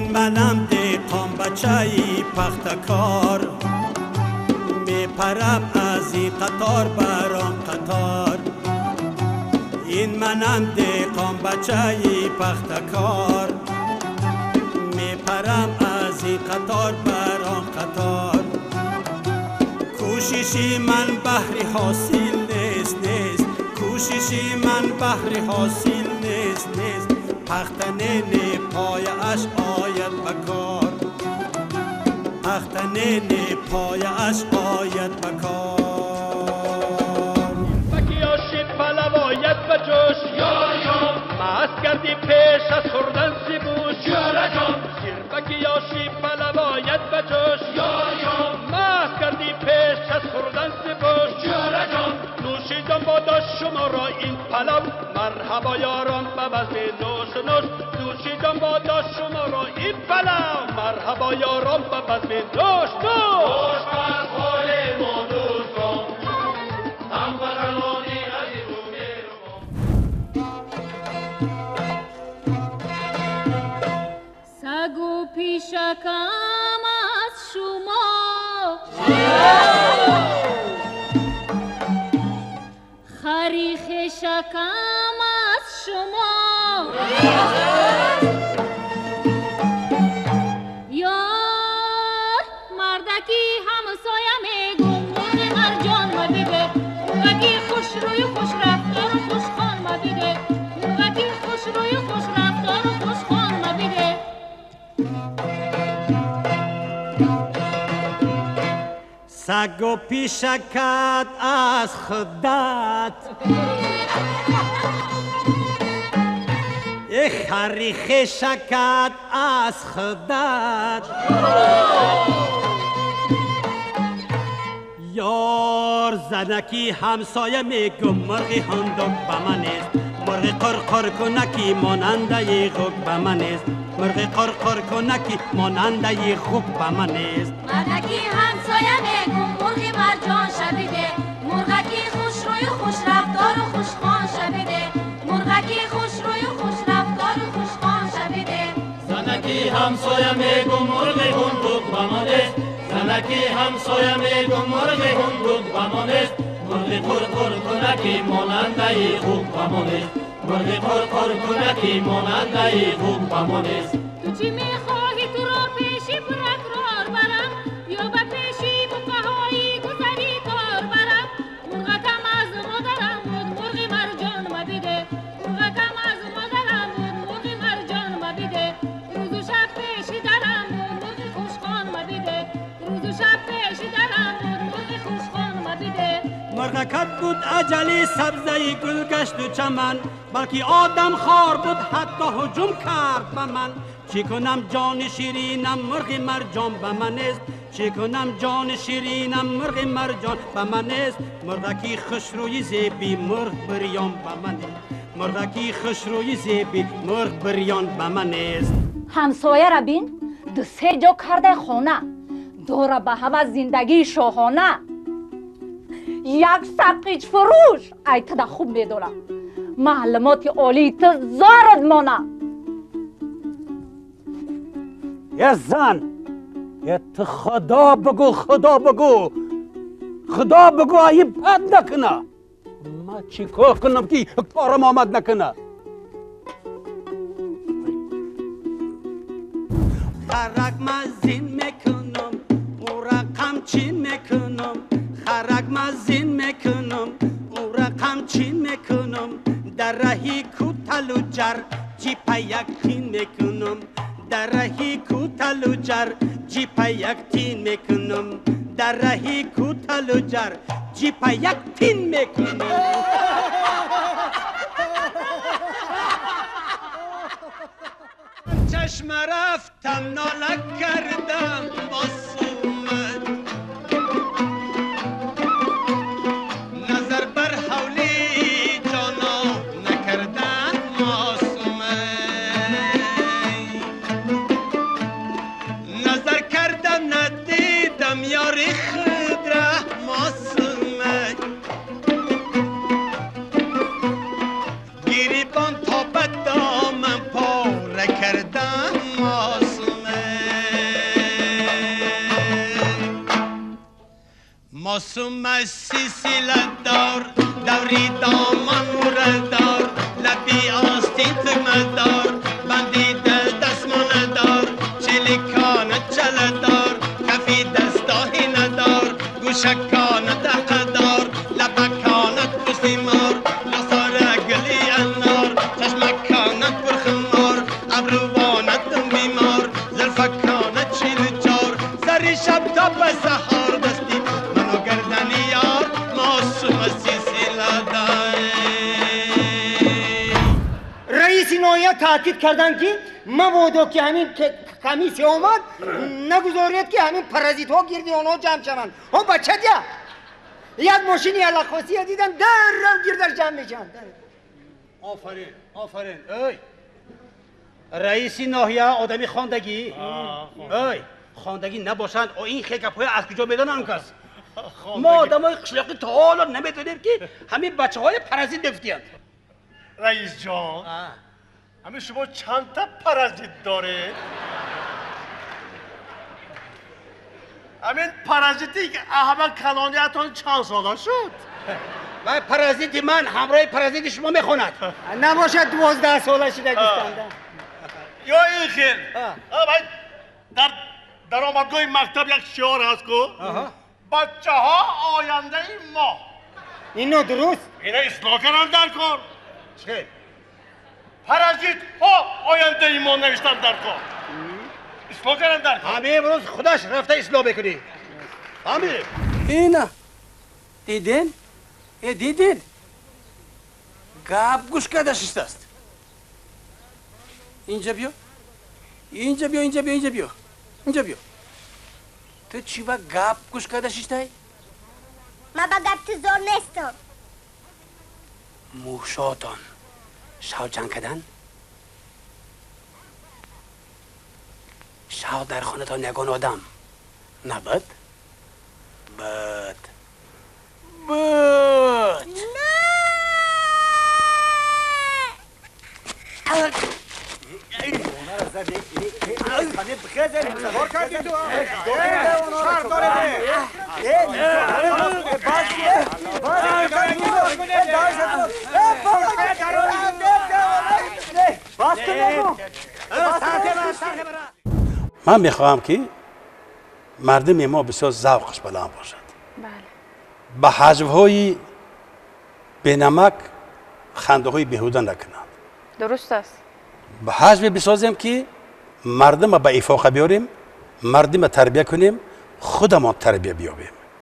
این منم دیقان بچه‌ی پختکار، میپرم از این قطار بر آن قطار. این منم دیقان بچه‌ی پختکار، میپرم از این قطار بر آن قطار. کوششی من بهر حاصل نیست نیست، کوششی من بهر حاصل نیست نیست. پختنه پای اش آید بکار، پختنه پای اش آید بکار. بکیاشی پلواید بجوش یار جان، مست کردی پیش از خوردن سیبوش یار جان. بکیاشی پلواید بجوش یار جان، مست کردی پیش از خوردن سیبوش یار جان. نوشیدم بادا شما را این پلو، مرحبا یاران به بزم نوش نوش. نوشیدم بادا شما را این پلو، مرحبا یاران به بزم نوش نوش. خوش پس حال ما دوستان، هم وطنانی عزیز و مهربان. سگ و پیشکم از شما، خری خشکم از شما. یار مردکی همسایه میگم مرغ مرجان مبیده، مرغکی خوش روی خوش رفتار و خوش خان مبیده، مرغکی خوش روی خوش رفتار و خوش خان مبیده. سگ و پیشکت از خودت، خری خشکت از خودت. یار زنکی همسایه میگم مرغی هندوک به من است، مرغ قرقر کنکی ماننده خوک به من است، مرغ قرقر کنکی ماننده خوک به من است. مردکی همسایه میگم مرغ مرجان شبیده، مرغکی خوش روی خوش رفتار و خوش خان شبیده، مرغکی خوش روی خوش رفتار و خوش خان شبیده. زنکی همسایه میگم مرغ هندوک به من است، زنکی همسایه میگم مرغ هندوک به من است، مرغ قرقر کنکی ماننده خوک به من است، مرغ قرقر کنکی ماننده خوک به من است. تو چی میخواهی تو را پیشی برقرار برم، یا به پیشی بقاهایی گذری کار برم. مرغکم از مادرم بود مرغ مرجان مبیده، مرغکم از مادرم بود مرغ مرجان مبیده. روز و شب پیشی درم بود مرغ خوشخان مبیده، روز و شب پیشی درم بود مرغ خوشخان مبیده. مرغکت بود اجلی سبزه گل گشت و چمن، بلکه آدم خار بود حتی هجوم کرد به من. چی کنم جان شیرینم مرغ مرجان به من است، چی کنم جان شیرینم مرغ مرجان به من است. مرغکی خوشروی زیبی مرغ بریان به من است، مرغکی خوشروی زیبی مرغ بریان به من است. همسایه را بین، دو سه جا کرده خونه، دوره به هم از زندگی شاهانه. یک سقیچ فروش ایت خوب میدونم، معلومات عالی تو زارد مانه. یه زن یه تو خدا بگو، خدا بگو، خدا بگو ای بد نکنه. ما چی کار کنم که کارم آمد نکنه؟ خرک مزین میکنم او رقم چین میکنم، خرک مزین میکنم او رقم چین میکنم. در رهی کوتل و جر جیپ یک تین میکنم، در رهی کوتل و جر جیپ یک تین میکنم، در رهی کوتل و جر جیپ یک تین میکنم. چشم رفتم ناله کردم باز اومد، نظر بر حولی جانا نکردن معصومه، نظر کردم ندیدم یاری خود را معصومه. گریبان تا به دامن پاره کردن معصومه. معصوم سیسیل دار دوری دامان موردار لبی آستین تمدار بندید دستمان دار چلیکان چلدار کفی دستاهی ندار گوشکان دقدار لبکانت بسیمار لسار گلی انار چشمکانت برخمار ابروانت بیمار زلفکانت چیل جار سری شب تا به سحار دستی منو گردنی یار معصوم سیسیل دار. رئیس نوعیت تاکید کردن که مبادا که همین کمیسی اومد نگذارید که همین پرازیت ها گیردی اونها جمع شوند. ها بچه دیا یک ماشینی علاقاسی دیدن در رو گیردر جمع میشن. آفرین ای رئیس ناحیه آدمی خواندگی ای خواندگی نباشند او این خیکپای از کجا میدانن کس ما آدمای قشلاقی تا حالا نمیدونیم که همین بچه های پرازیت بفتیند. رئیس جان همه شما چند تا پرازیت داره؟ همین پرازیتی که احمد کنانیتون چند ساله شد؟ و پرازیت من همراه پرازیت شما میخوند. نباشد 12 ساله شده گفتنده. یا این خیل در درآمدگاه مکتب یک شعار هست که بچه ها آینده ما. اینو درست؟ اینه اصلاح کردن در کار. چه؟ پرازیت ها آینده ما نوشتن در کار. اصلاح کردن در کار. همه امروز خودش رفته اصلاح بکنی. همین اینا دیدین؟ دیدین؟ گپ گوش کرده شیست است. اینجا بیا. اینجا بیا. تو چی و گپ گوش کرده شیسته؟ من با گپ تو زور نیستم. موشاتان شاو جنگ کردن؟ شاو در خانه تا نگان آدم نبود؟ بد من میخواهم که مردم ما بسیار ذوقش بلند باشد. به حجوهای به نمک خنده های بیهوده نکنند. درست است. به حجو بسازیم که مردم به افاقه بیاریم، مردم تربیه کنیم، خودمان تربیه بیابیم.